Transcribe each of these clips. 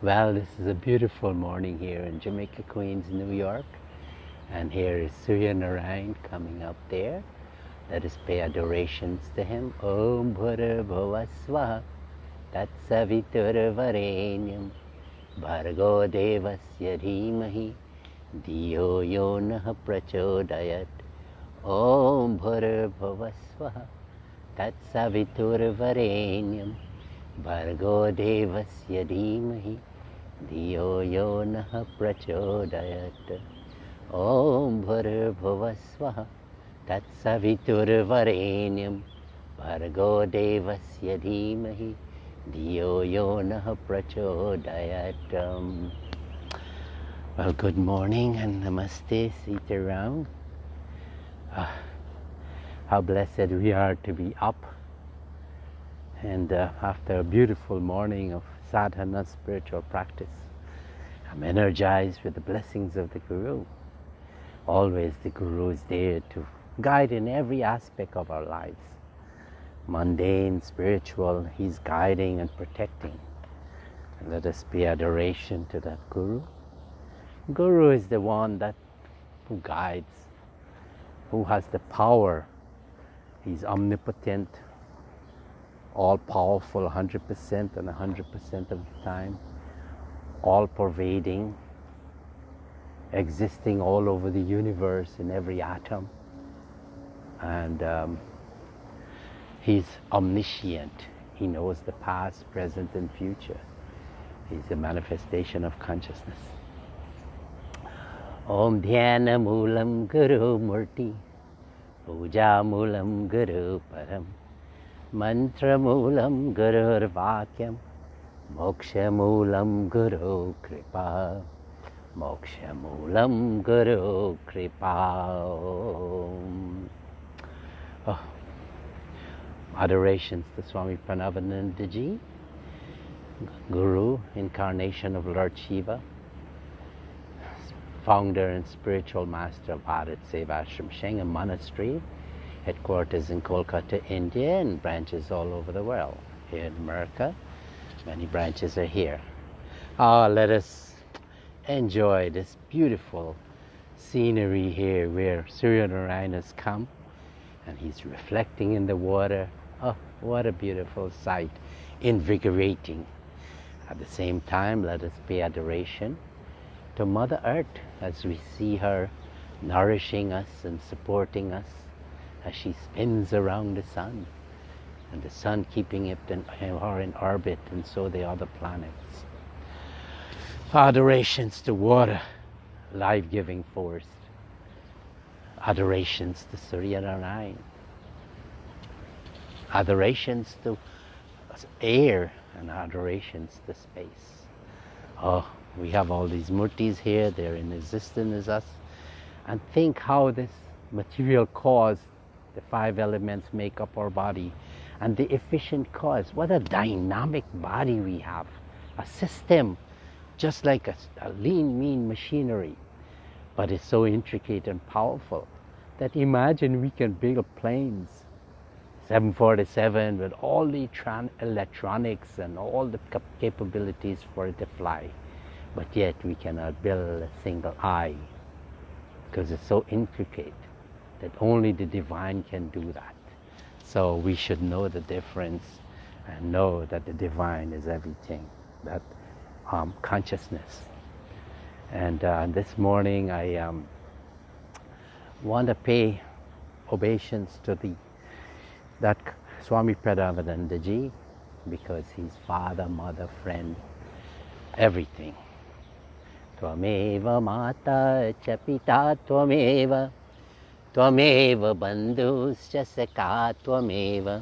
Well, this is a beautiful morning here in Jamaica, Queens, New York. And here is Surya Narayan coming up there. Let us pay adorations to him. Om Bhura Bhuva Swaha Tat Savitur Varenyam Bhargo Devasya Dhimahi Diyo Yo Nah Prachodayat. Om Bhura Bhuva Swaha Tat Savitur Varenyam Bhargo Devasya Dhimahi Diyo Yo Nah Prachodayat. Om Bhurabhuva Swaha Tat Savitur Varenyam Bhargo Devasya Dhimahi Diyo Yo Nah Prachodayat. Well, good morning and namaste, Sitaram. How blessed we are to be up. And after a beautiful morning of sadhana, spiritual practice, I'm energized with the blessings of the Guru. Always the Guru is there to guide in every aspect of our lives. Mundane, spiritual, he's guiding and protecting. And let us pay adoration to that Guru. Guru is the one who guides, who has the power. He's omnipotent, all-powerful 100% and 100% of the time, all-pervading, existing all over the universe in every atom. And he's omniscient. He knows the past, present and future. He's a manifestation of consciousness. Om Dhyana Moolam Guru Murti Puja Moolam Guru Param Mantra Moolam Guru Vakyam Moksha Moolam Guru Kripa Moksha Moolam Guru Kripa. Oh. Adorations to Swami Parameshananda ji, Guru, incarnation of Lord Shiva, founder and spiritual master of BHARAT SEVASHRAM Sangha Monastery, headquarters in Kolkata, India, and branches all over the world. Here in America, many branches are here. Let us enjoy this beautiful scenery here where Surya Narayan has come and he's reflecting in the water. Oh, what a beautiful sight, invigorating. At the same time, let us pay adoration to Mother Earth as we see her nourishing us and supporting us as she spins around the sun, and the sun keeping it in orbit, and so the other planets. Adorations to water, life-giving force. Adorations to Surya Narayan. Adorations to air and adorations to space. Oh, we have all these murtis here, they're in existence as us. And think how this material cause, the 5 elements make up our body, and the efficient cause. What a dynamic body we have. A system, just like a lean, mean machinery. But it's so intricate and powerful that imagine we can build planes, 747, with all the electronics and all the capabilities for it to fly. But yet we cannot build a single eye because it's so intricate that only the divine can do that. So we should know the difference and know that the divine is everything, that consciousness. And this morning I want to pay obeisance to that Swami Parameshananda ji, because he's father, mother, friend, everything. Tvameva mata cha pita tvameva, tvameva bandhuscha sakha tvameva,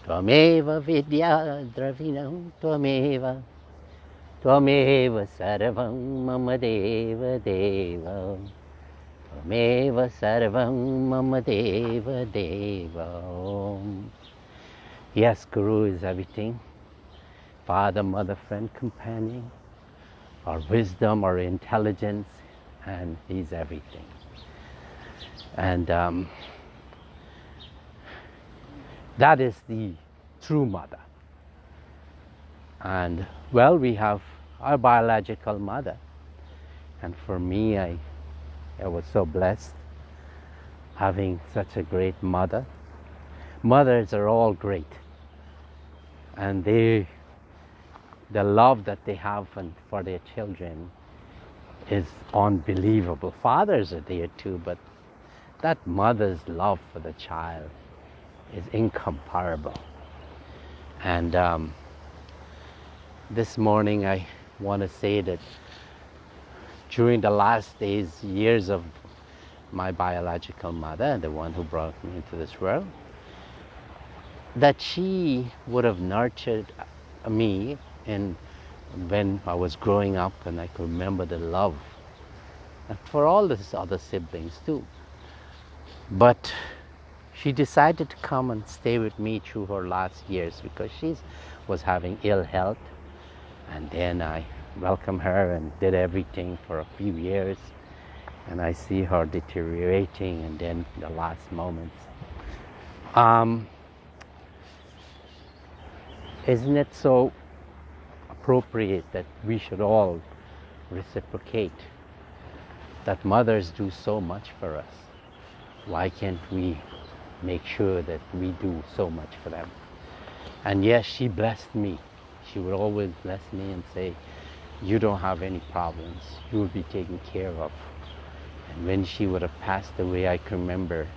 tvameva vidya dravinam tvameva, tvameva sarvam mama deva deva, tvameva sarvam mama deva deva. Yes, Guru is everything. Father, mother, friend, companion, our wisdom, our intelligence, and he's everything. And that is the true mother. And well, we have our biological mother. And for me, I was so blessed having such a great mother. Mothers are all great, and the love that they have for their children is unbelievable. Fathers are there too, but that mother's love for the child is incomparable. And this morning I want to say that during the last years of my biological mother, the one who brought me into this world, that she would have nurtured me and when I was growing up, and I could remember the love, and for all the other siblings too. But she decided to come and stay with me through her last years because she was having ill health. And then I welcomed her and did everything for a few years. And I see her deteriorating, and then the last moments. Isn't it so appropriate that we should all reciprocate? That mothers do so much for us. Why can't we make sure that we do so much for them? And yes, she blessed me. She would always bless me and say, you don't have any problems. You will be taken care of. And when she would have passed away, I can remember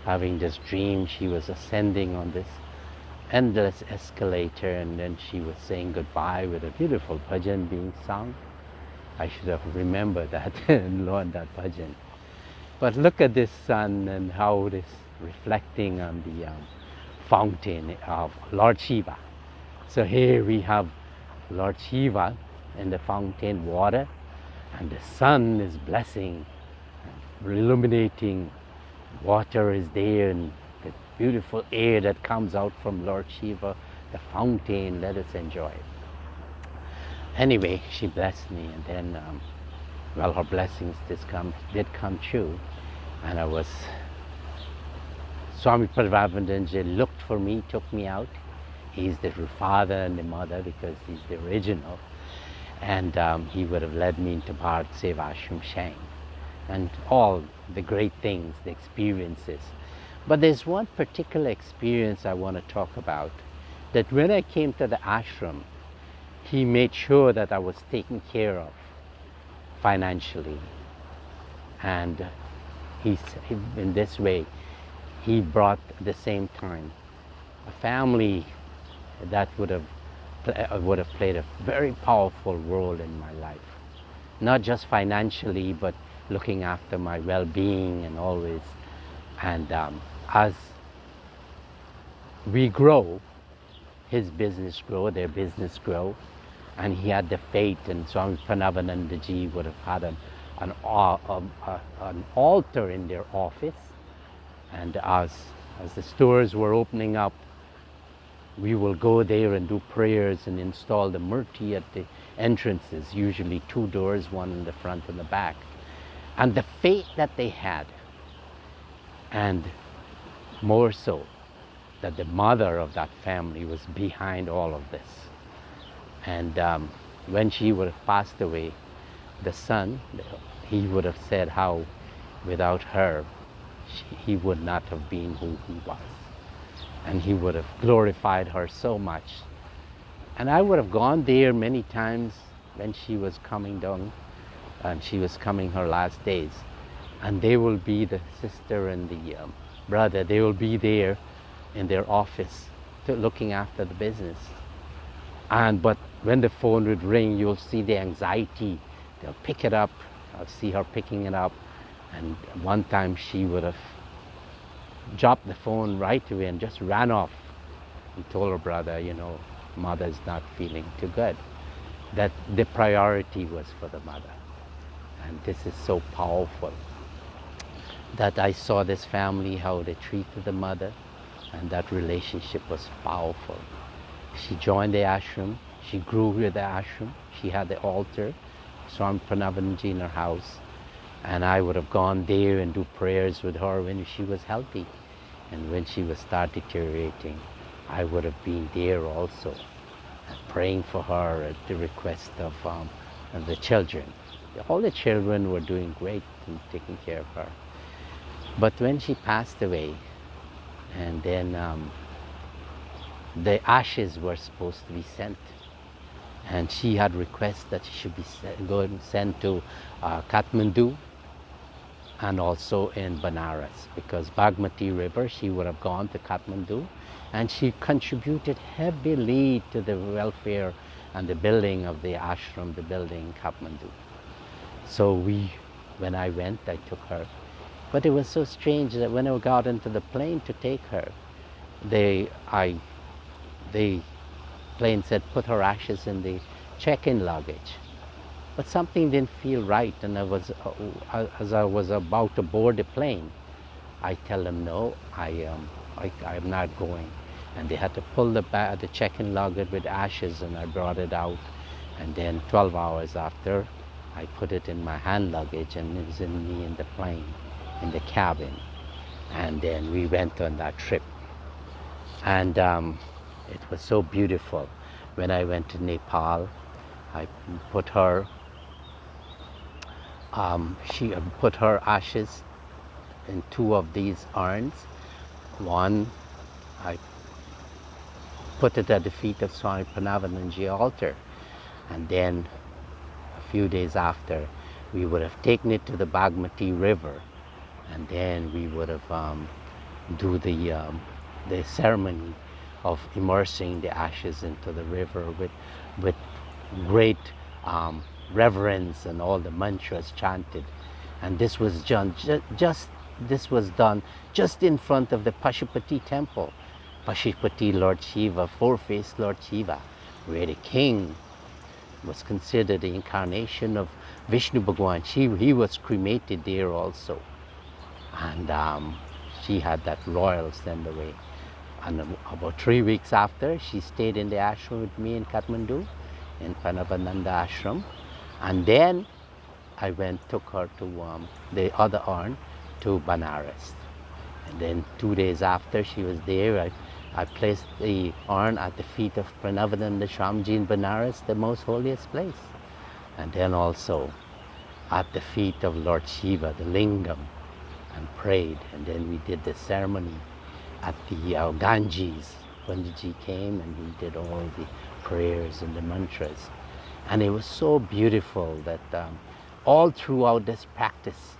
having this dream. She was ascending on this endless escalator, and then she was saying goodbye with a beautiful bhajan being sung. I should have remembered that and learned that bhajan. But look at this sun and how it is reflecting on the fountain of Lord Shiva. So here we have Lord Shiva in the fountain water, and the sun is blessing, illuminating. Water is there, and the beautiful air that comes out from Lord Shiva, the fountain. Let us enjoy it. Anyway, she blessed me, and then, well, her blessings did come true, and I was, Swami Parameshananda looked for me, took me out. He's the father and the mother because he's the original, and he would have led me into BHARAT, SEVASHRAM, SANGHA, and all the great things, the experiences. But there's one particular experience I want to talk about, that when I came to the ashram, he made sure that I was taken care of financially. And in this way, he brought at the same time a family that would have played a very powerful role in my life. Not just financially, but looking after my well-being and always. And as we grow, his business grow, their business grow, and he had the faith, and Swami Parameshananda would have had an altar in their office, and as the stores were opening up, we will go there and do prayers and install the murti at the entrances, usually 2 doors, one in the front and the back. And the faith that they had, and more so, that the mother of that family was behind all of this. And when she would have passed away, the son, he would have said how without her, he would not have been who he was. And he would have glorified her so much. And I would have gone there many times when she was coming down, and she was coming her last days. And they will be, the sister and the brother, they will be there in their office looking after the business. But when the phone would ring, you'll see the anxiety. They'll pick it up. I'll see her picking it up. And one time she would have dropped the phone right away and just ran off and told her brother, you know, mother's not feeling too good. That the priority was for the mother. And this is so powerful, that I saw this family, how they treated the mother, and that relationship was powerful. She joined the ashram, she grew with the ashram, she had the altar, Swami Parameshananda in her house, and I would have gone there and do prayers with her when she was healthy. And when she was start deteriorating, I would have been there also. And praying for her at the request of the children. All the children were doing great in taking care of her. But when she passed away, and then the ashes were supposed to be sent, and she had requested that she should be sent to Kathmandu and also in Benares, because Bagmati River, she would have gone to Kathmandu, and she contributed heavily to the welfare and the building of the ashram, the building in Kathmandu. So when I went, I took her. But it was so strange that when I got into the plane to take her, the plane said put her ashes in the check-in luggage. But something didn't feel right, and as I was about to board the plane, I tell them no, I'm not going. And they had to pull the check-in luggage with ashes, and I brought it out. And then 12 hours after, I put it in my hand luggage, and it was in me in the plane, in the cabin. And then we went on that trip. And it was so beautiful. When I went to Nepal, I put her, she put her ashes in 2 of these urns. One, I put it at the feet of Swami Parameshananda altar. And then a few days after, we would have taken it to the Bagmati River, and then we would have do the ceremony of immersing the ashes into the river with great reverence and all the mantras chanted. And this was done just in front of the Pashupati temple. Pashupati Lord Shiva, 4-faced Lord Shiva, where the king was considered the incarnation of Vishnu Bhagwan. He was cremated there also. And she had that royal send away. And about 3 weeks after, she stayed in the ashram with me in Kathmandu, in Parameshananda ashram. And then I took her to the other urn to Benares. And then 2 days after she was there, I placed the urn at the feet of Parameshananda Swamiji in Benares, the most holiest place. And then also at the feet of Lord Shiva, the lingam, and prayed. And then we did the ceremony at the Ganges. Panditji came and he did all the prayers and the mantras. And it was so beautiful that all throughout this practice,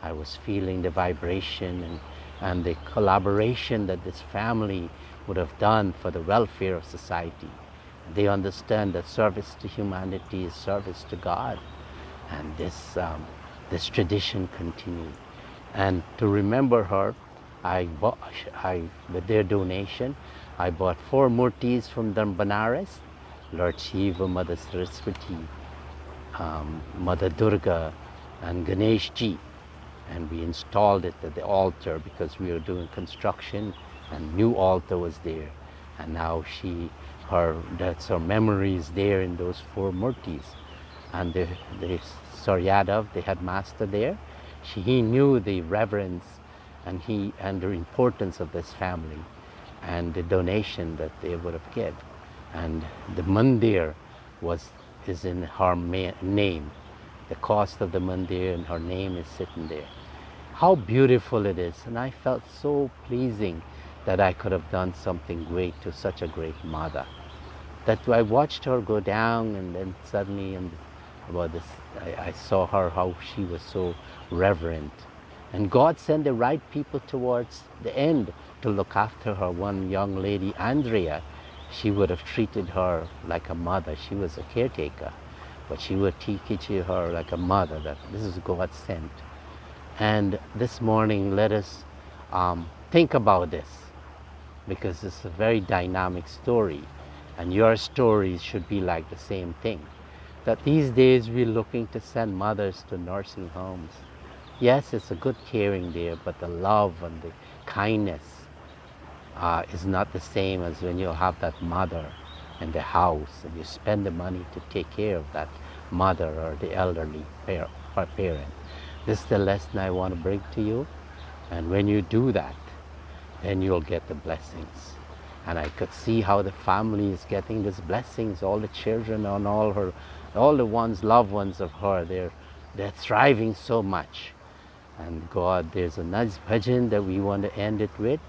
I was feeling the vibration and the collaboration that this family would have done for the welfare of society. They understand that service to humanity is service to God. And this tradition continued. And to remember her, with their donation, I bought 4 murtis from Benares: Lord Shiva, Mother Saraswati, Mother Durga, and Ganesh Ji. And we installed it at the altar because we were doing construction, and new altar was there. And now that's her memories there in those 4 murtis. And the Saryadav, the headmaster there, he knew the reverence and the importance of this family and the donation that they would have given. And the mandir is in her name. The cost of the mandir and her name is sitting there. How beautiful it is. And I felt so pleasing that I could have done something great to such a great mother. That I watched her go down, and then suddenly I saw her, how she was so reverent. And God sent the right people towards the end to look after her. One young lady, Andrea, she would have treated her like a mother. She was a caretaker, but she would teach her like a mother, that this is God sent. And this morning, let us think about this, because it's a very dynamic story, and your stories should be like the same thing. That these days we're looking to send mothers to nursing homes. Yes, it's a good caring there, but the love and the kindness is not the same as when you have that mother in the house and you spend the money to take care of that mother or the elderly parent. This is the lesson I want to bring to you. And when you do that, then you'll get the blessings. And I could see how the family is getting these blessings, all the children and all the loved ones of her, they're thriving so much. And God, there's a nice bhajan that we want to end it with,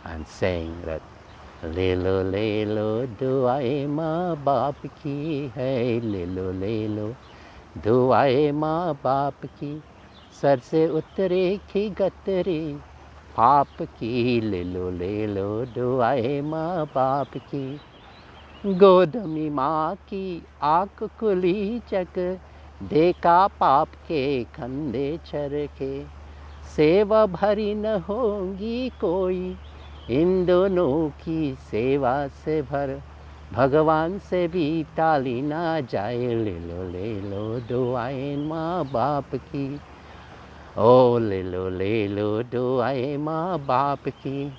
and saying that le lo duaye maa baap ki hai, le lo duaye maa baap ki, sar se utre ki gatre पाप की ले लो दुआए माँ बाप की गोदमी माँ की आँख खुली चक देखा पाप के कंधे चरखे सेवा भरी न होगी कोई इन दोनों की सेवा से भर भगवान से भी टाली ना जाए ले लो दुआए माँ बाप की ओ ले लो दुआए माँ बाप की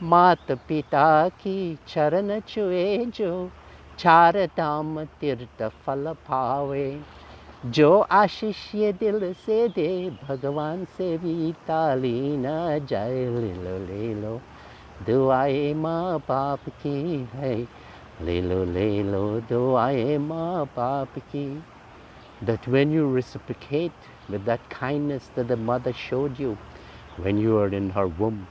मात पिता की चरण छुए जो चार धाम तीर्थ फल पावे जो आशीष ये दिल से दे भगवान से भी टाली न जाए ले लो दुआए माँ बाप की है ले लो दुआए माँ बाप की. That when you reciprocate with that kindness that the mother showed you when you were in her womb,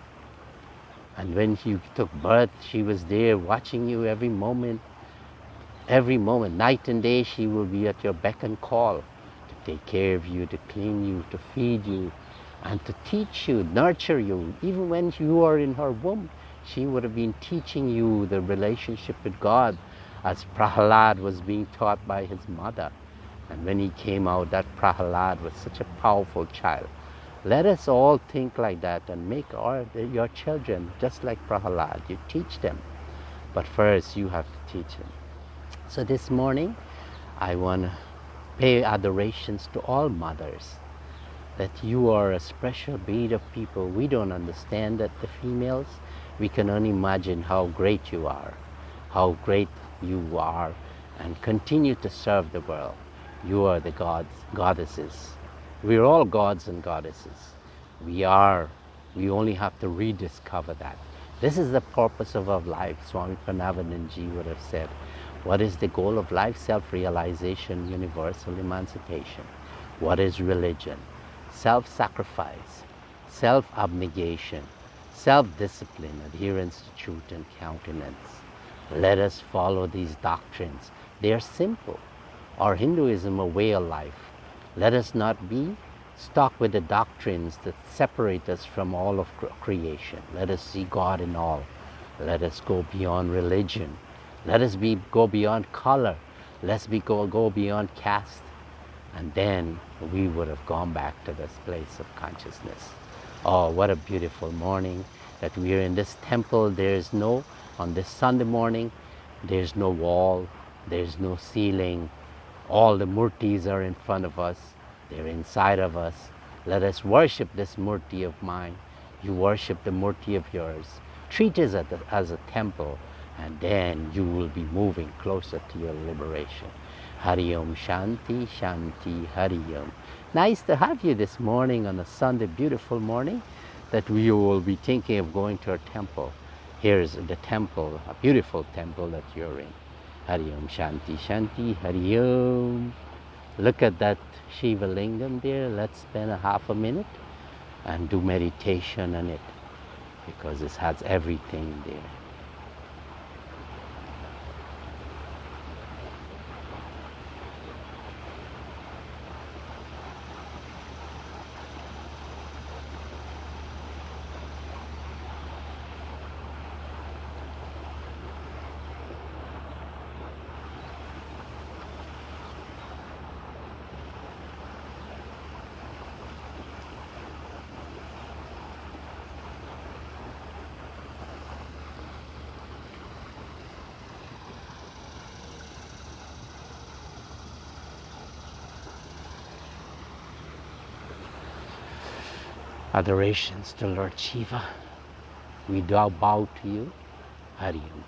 and when you took birth, she was there watching you every moment, night and day. She will be at your beck and call to take care of you, to clean you, to feed you, and to teach you, nurture you. Even when you are in her womb, she would have been teaching you the relationship with God, as Prahalad was being taught by his mother. And when he came out, that Prahalad was such a powerful child. Let us all think like that and make your children just like Prahalad. You teach them, but first you have to teach them. So this morning, I want to pay adorations to all mothers, that you are a special breed of people. We don't understand that, the females. We can only imagine how great you are, and continue to serve the world. You are the gods, goddesses. We are all gods and goddesses. We only have to rediscover that. This is the purpose of our life. Swami Parameshananda would have said, what is the goal of life? Self-realization, universal emancipation. What is religion? Self-sacrifice, self-abnegation, self-discipline, adherence to truth and countenance. Let us follow these doctrines. They are simple. Or Hinduism, a way of life. Let us not be stuck with the doctrines that separate us from all of creation. Let us see God in all. Let us go beyond religion. Let us go beyond color. Let's go beyond caste. And then we would have gone back to this place of consciousness. Oh, what a beautiful morning that we are in this temple. On this Sunday morning, there's no wall, there's no ceiling. All the murtis are in front of us. They're inside of us. Let us worship this murti of mine. You worship the murti of yours. Treat it as a temple, and then you will be moving closer to your liberation. Hari Om Shanti, Shanti, Hari Om. Nice to have you this morning on a Sunday, beautiful morning, that we will be thinking of going to a temple. Here's the temple, a beautiful temple that you're in. Hari Om Shanti, Shanti, Hari Om. Look at that Shiva Lingam there. Let's spend a half a minute and do meditation on it, because it has everything there. Adorations to Lord Shiva. We bow to you. Hari Om.